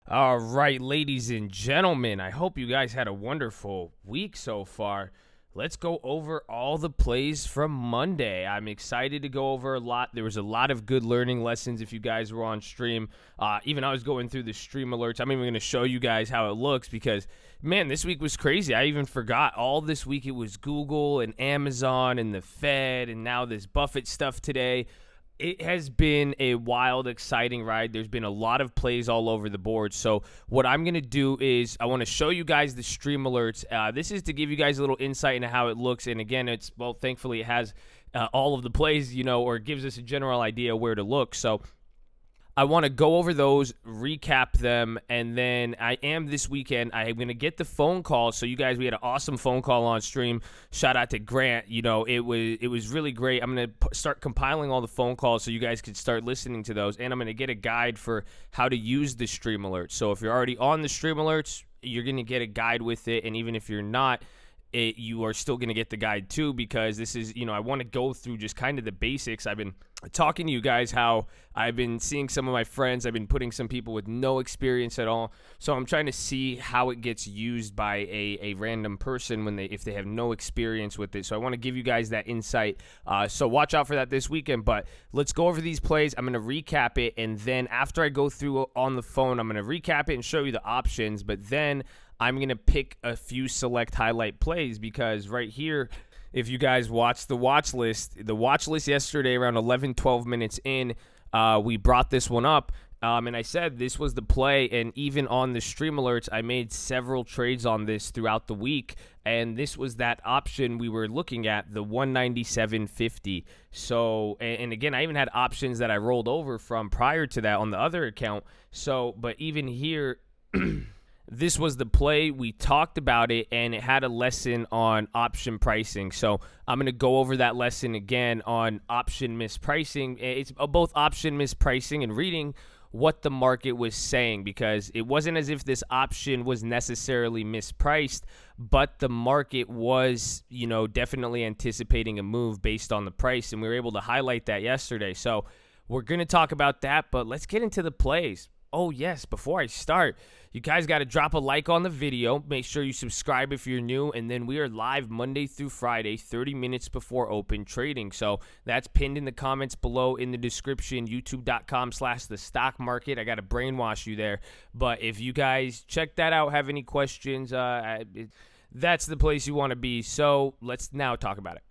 All right, ladies and gentlemen, I hope you guys had a wonderful week so far. Let's go over all the plays from Monday. I'm excited to go over a lot. There was a lot of good learning lessons if you guys were on stream. Even I was going through the stream alerts. I'm even going to show you guys how it looks because, man, this week was crazy. I even forgot all this week it was Google and Amazon and the Fed and now this Buffett stuff today. It has been a wild, exciting ride. There's been a lot of plays all over the board. So what I'm going to do is I want to show you guys the stream alerts. This is to give you guys a little insight into how it looks. And again, thankfully it has all of the plays, or it gives us a general idea where to look. So I want to go over those, recap them, and then this weekend, I am going to get the phone call. So you guys, we had an awesome phone call on stream. Shout out to Grant. It was really great. I'm going to start compiling all the phone calls so you guys could start listening to those, and I'm going to get a guide for how to use the stream alerts. So if you're already on the stream alerts, you're going to get a guide with it, and even if you're not, you are still going to get the guide too, because this is, I want to go through just kind of the basics. I've been talking to you guys how I've been seeing some of my friends. I've been putting some people with no experience at all. So I'm trying to see how it gets used by a random person if they have no experience with it. So I want to give you guys that insight. So watch out for that this weekend. But let's go over these plays. I'm going to recap it. And then after I go through on the phone, I'm going to recap it and show you the options. But then I'm going to pick a few select highlight plays, because right here, if you guys watch the watch list yesterday around 11, 12 minutes in, we brought this one up. And I said this was the play, and even on the stream alerts, I made several trades on this throughout the week, and this was that option we were looking at, the 197.50. So, and again, I even had options that I rolled over from prior to that on the other account. So, but even here, this was the play. We talked about it, and it had a lesson on option pricing. So I'm going to go over that lesson again on option mispricing. It's both option mispricing and reading what the market was saying, because it wasn't as if this option was necessarily mispriced, but the market was, definitely anticipating a move based on the price, and we were able to highlight that yesterday. So we're going to talk about that, but let's get into the plays. Oh, yes, before I start, you guys got to drop a like on the video. Make sure you subscribe if you're new. And then we are live Monday through Friday, 30 minutes before open trading. So that's pinned in the comments below in the description, youtube.com/the stock market. I got to brainwash you there. But if you guys check that out, have any questions, that's the place you want to be. So let's now talk about it.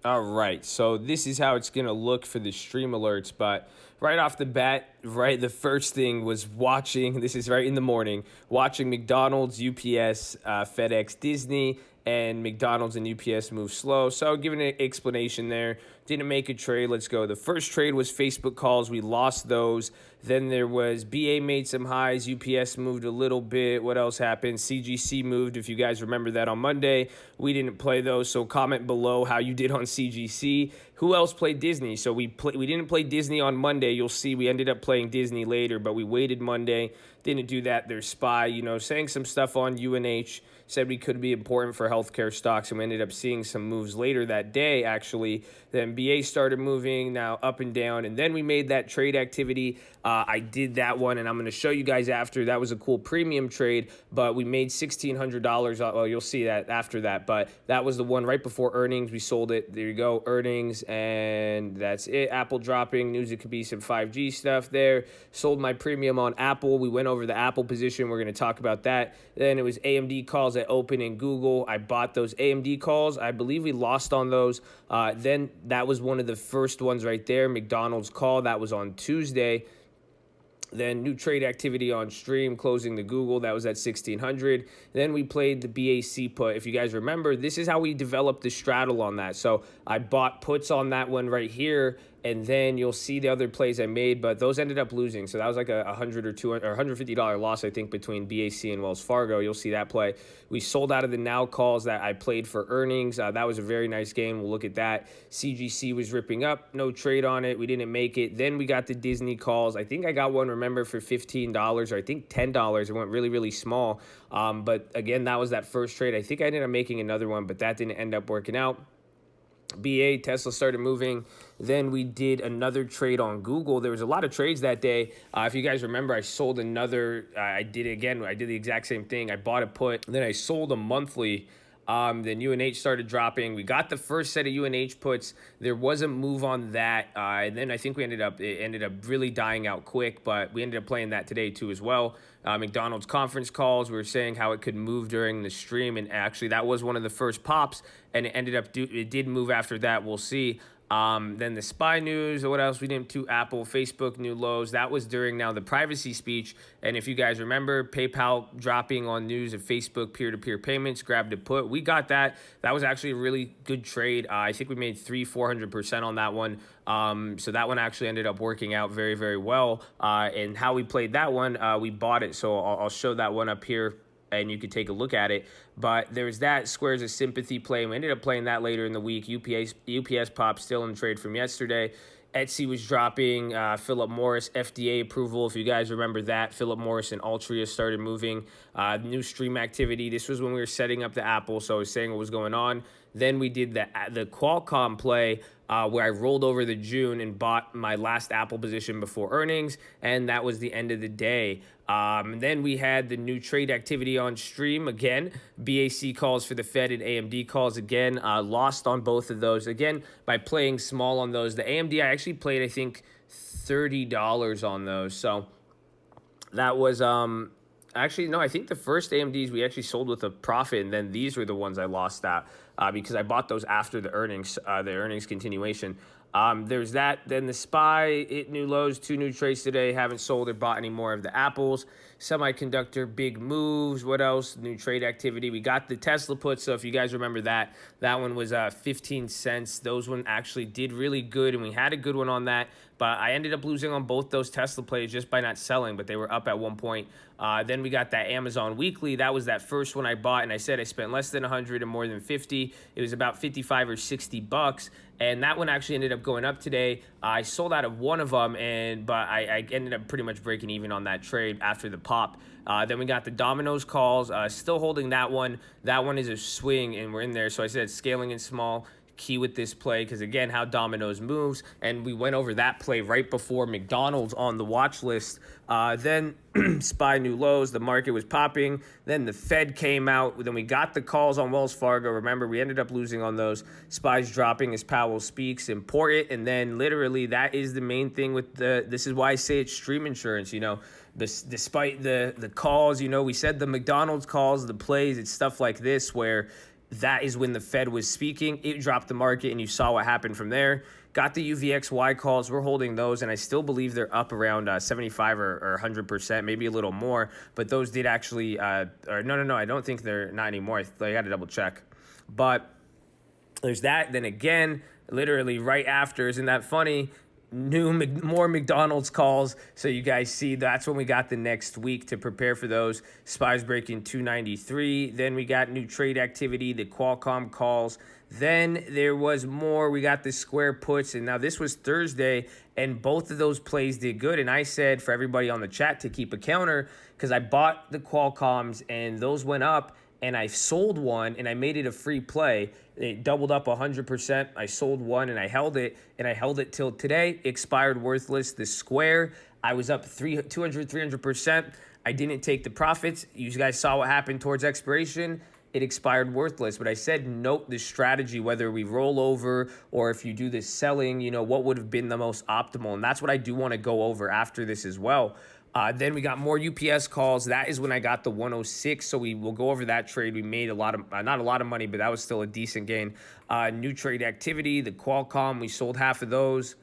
All right, so this is how it's going to look for the stream alerts, but right off the bat, the first thing was this is right in the morning, watching McDonald's, UPS, FedEx, Disney, and McDonald's and UPS move slow. So giving an explanation there, didn't make a trade. Let's go. The first trade was Facebook calls. We lost those. Then there was BA made some highs. UPS moved a little bit. What else happened? CGC moved. If you guys remember that on Monday, we didn't play those. So comment below how you did on CGC. Who else played Disney? So we didn't play Disney on Monday. You'll see we ended up playing Disney later, but we waited Monday. Didn't do that. There's SPY, saying some stuff on UNH. Said we could be important for healthcare stocks, and we ended up seeing some moves later that day, actually. Then BA started moving, now up and down, and then we made that trade activity. I did that one, and I'm going to show you guys after. That was a cool premium trade, but we made $1,600. Well, you'll see that after that, but that was the one right before earnings. We sold it. There you go, earnings, and that's it. Apple dropping. News it could be some 5G stuff there. Sold my premium on Apple. We went over the Apple position. We're going to talk about that. Then it was AMD calls at open in Google. I bought those AMD calls. I believe we lost on those. Then that was one of the first ones right there. McDonald's call. That was on Tuesday. Then new trade activity on stream, closing the Google. That was at 1,600. Then we played the BAC put. If you guys remember, this is how we developed the straddle on that. So I bought puts on that one right here, and then you'll see the other plays I made, but those ended up losing. So that was like a $100 or $200 or $150 loss, I think, between BAC and Wells Fargo. You'll see that play. We sold out of the now calls that I played for earnings. That was a very nice game. We'll look at that. CGC was ripping up. No trade on it. We didn't make it. Then we got the Disney calls. I think I got one, remember, for $15 or I think $10. It went really, really small. But again, that was that first trade. I think I ended up making another one, but that didn't end up working out. BA, Tesla started moving. Then we did another trade on Google. There was a lot of trades that day. If you guys remember, I sold another. I did it again. I did the exact same thing. I bought a put. Then I sold a monthly. Then UNH started dropping. We got the first set of UNH puts. There was a move on that. And then I think it ended up really dying out quick, but we ended up playing that today too as well. McDonald's conference calls, we were saying how it could move during the stream, and actually that was one of the first pops, and it did move after that. We'll see. Then the SPY news, or what else we didn't do? Apple, Facebook, new lows. That was during now the privacy speech. And if you guys remember, PayPal dropping on news of Facebook peer-to-peer payments, grabbed a put. We got that. That was actually a really good trade. I think we made 400% on that one. So that one actually ended up working out very, very well. And how we played that one, we bought it. So I'll show that one up here, and you could take a look at it. But there's that Squares of Sympathy play. We ended up playing that later in the week. UPS pop still in trade from yesterday. Etsy was dropping. Philip Morris FDA approval. If you guys remember that, Philip Morris and Altria started moving. New stream activity. This was when we were setting up the Apple, so I was saying what was going on. Then we did the Qualcomm play, where I rolled over the June and bought my last Apple position before earnings, and that was the end of the day. Then we had the new trade activity on stream again. BAC calls for the Fed and AMD calls again. Lost on both of those again by playing small on those. The AMD I actually played, I think, $30 on those. So that was actually, no, I think the first AMDs we actually sold with a profit, and then these were the ones I lost at because I bought those after the earnings continuation. There's that. Then the SPY hit new lows, 2 new trades today. Haven't sold or bought any more of the Apples. Semiconductor, big moves. What else? New trade activity. We got the Tesla put. So if you guys remember that one was 15 cents. Those one actually did really good, and we had a good one on that. But I ended up losing on both those Tesla plays just by not selling, but they were up at one point. Then we got that Amazon weekly. That was that first one I bought, and I said I spent less than 100 and more than 50. It was about 55 or 60 bucks, and that one actually ended up going up today. I sold out of one of them, but I ended up pretty much breaking even on that trade after the pop. Then we got the Domino's calls, still holding that one. That one is a swing, and we're in there. So I said scaling in small. Key with this play because, again, how Domino's moves, and we went over that play right before McDonald's on the watch list. Then SPY new lows, the market was popping. Then the Fed came out. Then we got the calls on Wells Fargo. Remember, we ended up losing on those. SPY's dropping as Powell speaks. Import it, and then literally that is the main thing with this is why I say it's stream insurance. Despite the calls, we said the McDonald's calls, the plays, it's stuff like this where that is when the Fed was speaking. It dropped the market, and you saw what happened from there. Got the UVXY calls. We're holding those, and I still believe they're up around 75 or 100%, maybe a little more. But those did actually, no, I don't think they're not anymore. I got to double check. But there's that. Then again, literally right after, isn't that funny? More McDonald's calls. So you guys see that's when we got the next week to prepare for those. SPY's breaking 293. Then we got new trade activity, the Qualcomm calls. Then there was more. We got the Square puts, and now this was Thursday, and both of those plays did good. And I said for everybody on the chat to keep a counter because I bought the Qualcomms and those went up, and I sold one and I made it a free play. It doubled up 100%. I sold one and I held it till today. Expired worthless. The Square, I was up 300%. I didn't take the profits. You guys saw what happened towards expiration. It expired worthless. But I said note the strategy, whether we roll over or if you do this selling, what would have been the most optimal. And that's what I do want to go over after this as well. Then we got more UPS calls. That is when I got the 106. So we will go over that trade. We made a lot of, not a lot of money, but that was still a decent gain. New trade activity, the Qualcomm, we sold half of those.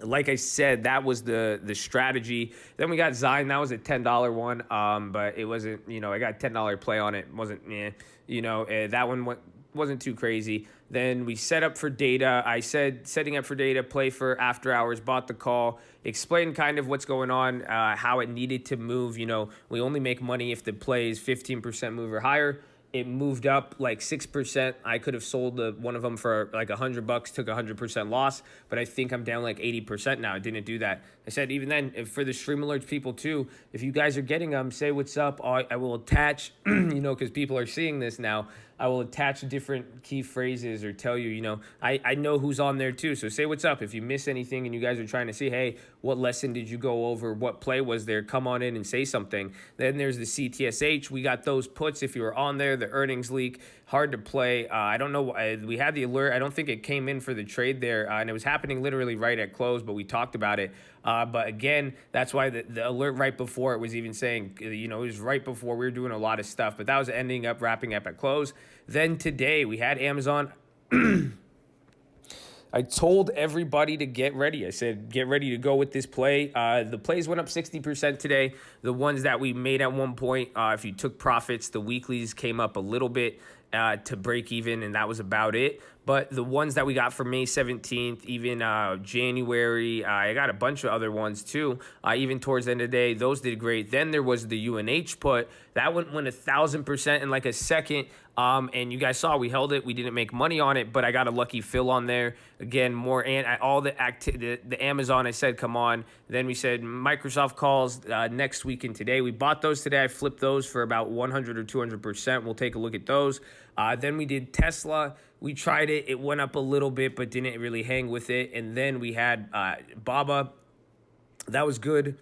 Like I said, that was the strategy. Then we got Zion. That was a $10 one, but it wasn't, I got a $10 play on it. It wasn't, that one wasn't too crazy. Then we set up for data. I said setting up for data, play for after hours, bought the call, explained kind of what's going on, how it needed to move. We only make money if the play is 15% move or higher. It moved up like 6%. I could have sold one of them for like $100, took 100% loss, but I think I'm down like 80% now. I didn't do that. I said even then, for the stream alerts people too, if you guys are getting them, say what's up. I will attach, because people are seeing this now. I will attach different key phrases or tell you, I know who's on there too. So say what's up. If you miss anything and you guys are trying to see, hey, what lesson did you go over? What play was there? Come on in and say something. Then there's the CTSH. We got those puts. If you were on there, the earnings leak, hard to play. I don't know. We had the alert. I don't think it came in for the trade there. And it was happening literally right at close, but we talked about it. But again, that's why the alert right before it was even saying, it was right before we were doing a lot of stuff. But that was wrapping up at close. Then today we had Amazon. I told everybody to get ready. I said, get ready to go with this play. The plays went up 60% today. The ones that we made at one point, if you took profits, the weeklies came up a little bit to break even, and that was about it. But the ones that we got for May 17th, even January, I got a bunch of other ones too. Even towards the end of the day, those did great. Then there was the UNH put. That went 1,000% in like a second. And you guys saw we held it. We didn't make money on it, but I got a lucky fill on there. Again, more and all the Amazon. I said, come on. Then we said Microsoft calls next week and today. We bought those today. I flipped those for about 100 or 200%. We'll take a look at those. Then we did Tesla. We tried it. It went up a little bit, but didn't really hang with it. And then we had Baba. That was good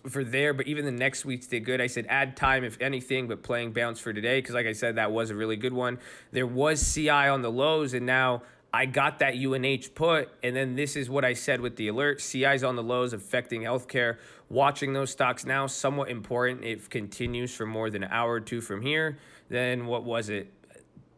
for there, but even the next weeks did good. I said add time if anything, but playing bounce for today because, like I said, that was a really good one. There was CI on the lows, and now I got that UNH put, and then this is what I said with the alert. CI's on the lows affecting healthcare. Watching those stocks now, somewhat important. It continues for more than an hour or two from here. Then what was it?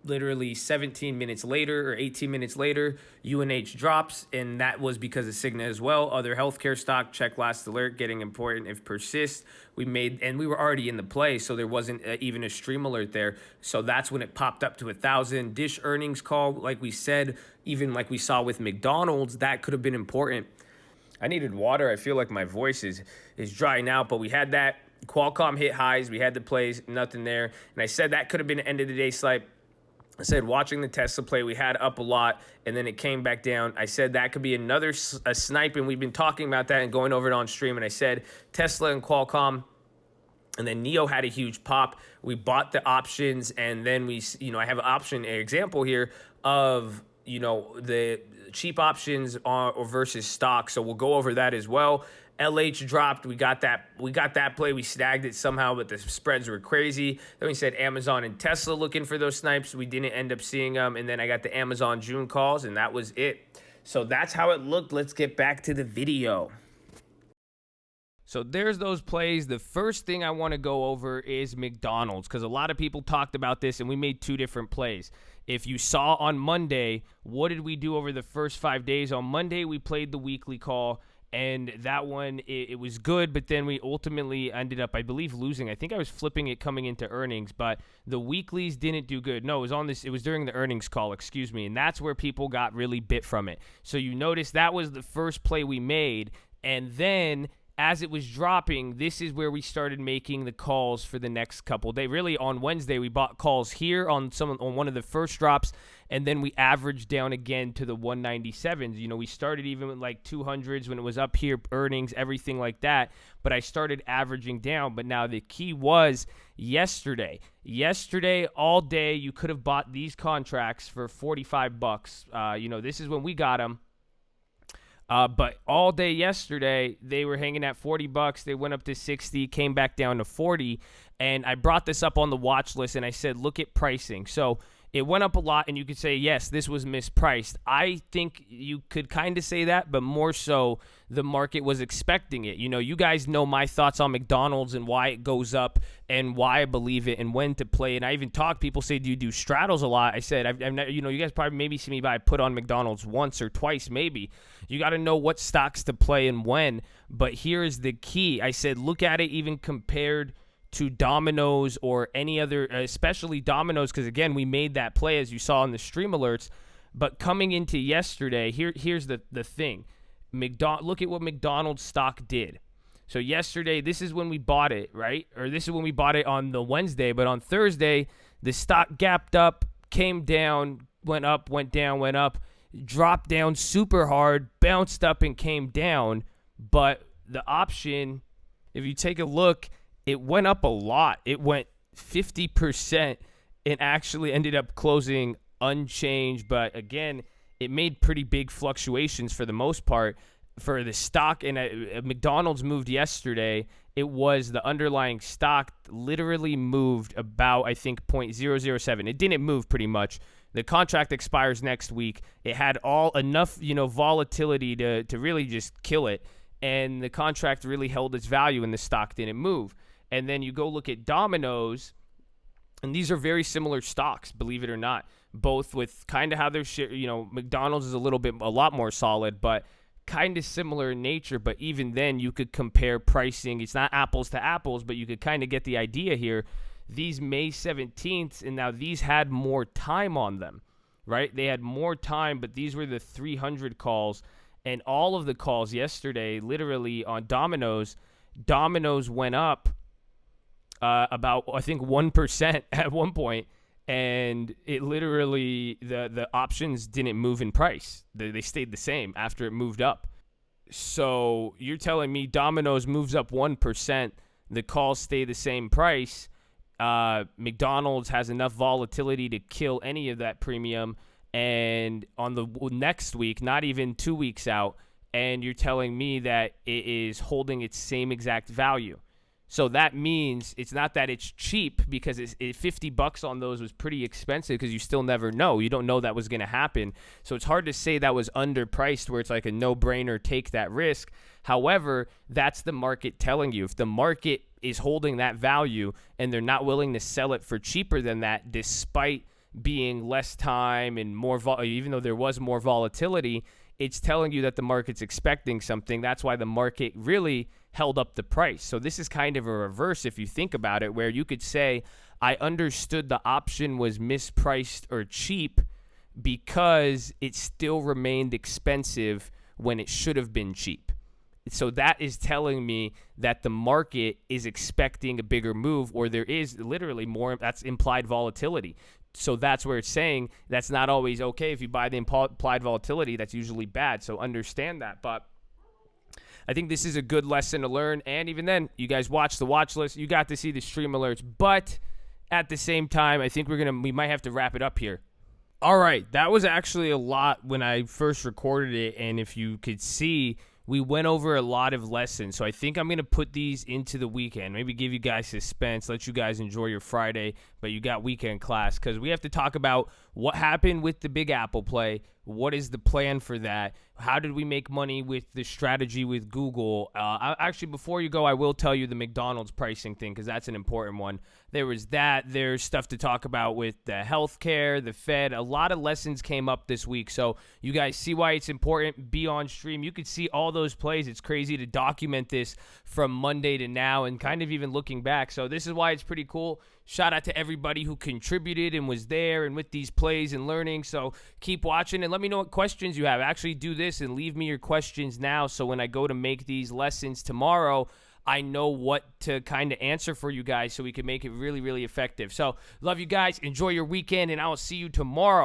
Literally 17 minutes later or 18 minutes later, UNH drops, and that was because of Cigna as well. Other healthcare stock, check last alert, getting important if persists. We were already in the play, so there wasn't even a stream alert there. So that's when it popped up to 1,000. Dish earnings call, like we said, even like we saw with McDonald's, that could have been important. I needed water. I feel like my voice is drying out, but we had that. Qualcomm hit highs. We had the plays, nothing there. And I said that could have been an end of the day swipe. I said watching the Tesla play, we had up a lot, and then it came back down. I said that could be another snipe, and we've been talking about that and going over it on stream. And I said Tesla and Qualcomm, and then NEO had a huge pop. We bought the options, and then I have an example here of, the cheap options versus stock. So we'll go over that as well. LH dropped. We got that play. We snagged it somehow, but the spreads were crazy. Then we said Amazon and Tesla looking for those snipes. We didn't end up seeing them. And then I got the Amazon June calls, and that was it. So that's how it looked. Let's get back to the video. So there's those plays. The first thing I want to go over is McDonald's, because a lot of people talked about this, and we made two different plays. If you saw on Monday, what did we do over the first 5 days? On Monday, we played the weekly call. And that one, it was good, but then we ultimately ended up, I believe, losing. I think I was flipping it coming into earnings, but the weeklies didn't do good. No, it was during the earnings call, excuse me, and that's where people got really bit from it. So you notice that was the first play we made, and then as it was dropping, this is where we started making the calls for the next couple days. Really, on Wednesday, we bought calls here on one of the first drops, and then we averaged down again to the 197s. We started even with like 200s when it was up here, earnings, everything like that. But I started averaging down. But now the key was yesterday. Yesterday, all day, you could have bought these contracts for $45. This is when we got them. But all day yesterday, they were hanging at $40. They went up to 60, came back down to 40. And I brought this up on the watch list, and I said, look at pricing. So it went up a lot, and you could say, yes, this was mispriced. I think you could kind of say that, but more so the market was expecting it. You guys know my thoughts on McDonald's and why it goes up and why I believe it and when to play. And I even people say, do you do straddles a lot? I said, I've never, you guys probably maybe see me put on McDonald's once or twice maybe. You got to know what stocks to play and when. But here is the key. I said, look at it even compared to Domino's or any other, especially Domino's, because again, we made that play as you saw in the stream alerts. But coming into yesterday, here's the thing. Look at what McDonald's stock did. So yesterday, this is when we bought it, right? Or this is when we bought it on the Wednesday. But on Thursday, the stock gapped up, came down, went up, went down, went up, dropped down super hard, bounced up and came down. But the option, if you take a look, it went up a lot. It went 50% it actually ended up closing unchanged. But again, it made pretty big fluctuations for the most part for the stock. And McDonald's moved yesterday. It was the underlying stock literally moved about, I think, 0.007. It didn't move pretty much. The contract expires next week. It had enough, volatility to really just kill it. And the contract really held its value and the stock didn't move. And then you go look at Domino's, and these are very similar stocks, believe it or not, both with kind of how they're, McDonald's is a lot more solid, but kind of similar in nature. But even then, you could compare pricing. It's not apples to apples, but you could kind of get the idea here. These May 17th, and now these had more time on them, right? They had more time, but these were the 300 calls. And all of the calls yesterday, literally on Domino's went up about, I think, 1% at one point, and it literally, the options didn't move in price. They stayed the same after it moved up. So you're telling me Domino's moves up 1%, the calls stay the same price. McDonald's has enough volatility to kill any of that premium, and on the next week, not even 2 weeks out, and you're telling me that it is holding its same exact value. So that means it's not that it's cheap, because $50 on those was pretty expensive, because you still never know. You don't know that was going to happen. So it's hard to say that was underpriced where it's like a no-brainer, take that risk. However, that's the market telling you. If the market is holding that value and they're not willing to sell it for cheaper than that, despite being less time and more, even though there was more volatility, it's telling you that the market's expecting something. That's why the market really held up the price. So this is kind of a reverse if you think about it, where you could say, I understood the option was mispriced or cheap because it still remained expensive when it should have been cheap. So that is telling me that the market is expecting a bigger move, or there is literally more. That's implied volatility. So that's where it's saying that's not always okay. If you buy the implied volatility, that's usually bad. So understand that. But I think this is a good lesson to learn. And even then, you guys watch the watch list. You got to see the stream alerts. But at the same time, I think we might have to wrap it up here. All right. That was actually a lot when I first recorded it. And if you could see, we went over a lot of lessons. So I think I'm going to put these into the weekend. Maybe give you guys suspense, let you guys enjoy your Friday, but you got weekend class, because we have to talk about what happened with the Big Apple play. What is the plan for that? How did we make money with the strategy with Google? Actually, before you go, I will tell you the McDonald's pricing thing, because that's an important one. There was that. There's stuff to talk about with the healthcare, the Fed. A lot of lessons came up this week. So you guys see why it's important. Be on stream. You could see all those plays. It's crazy to document this from Monday to now and kind of even looking back. So this is why it's pretty cool. Shout out to everybody who contributed and was there and with these plays and learning. So keep watching and let me know what questions you have. Actually do this and leave me your questions now, so when I go to make these lessons tomorrow, I know what to kind of answer for you guys so we can make it really, really effective. So love you guys. Enjoy your weekend, and I will see you tomorrow.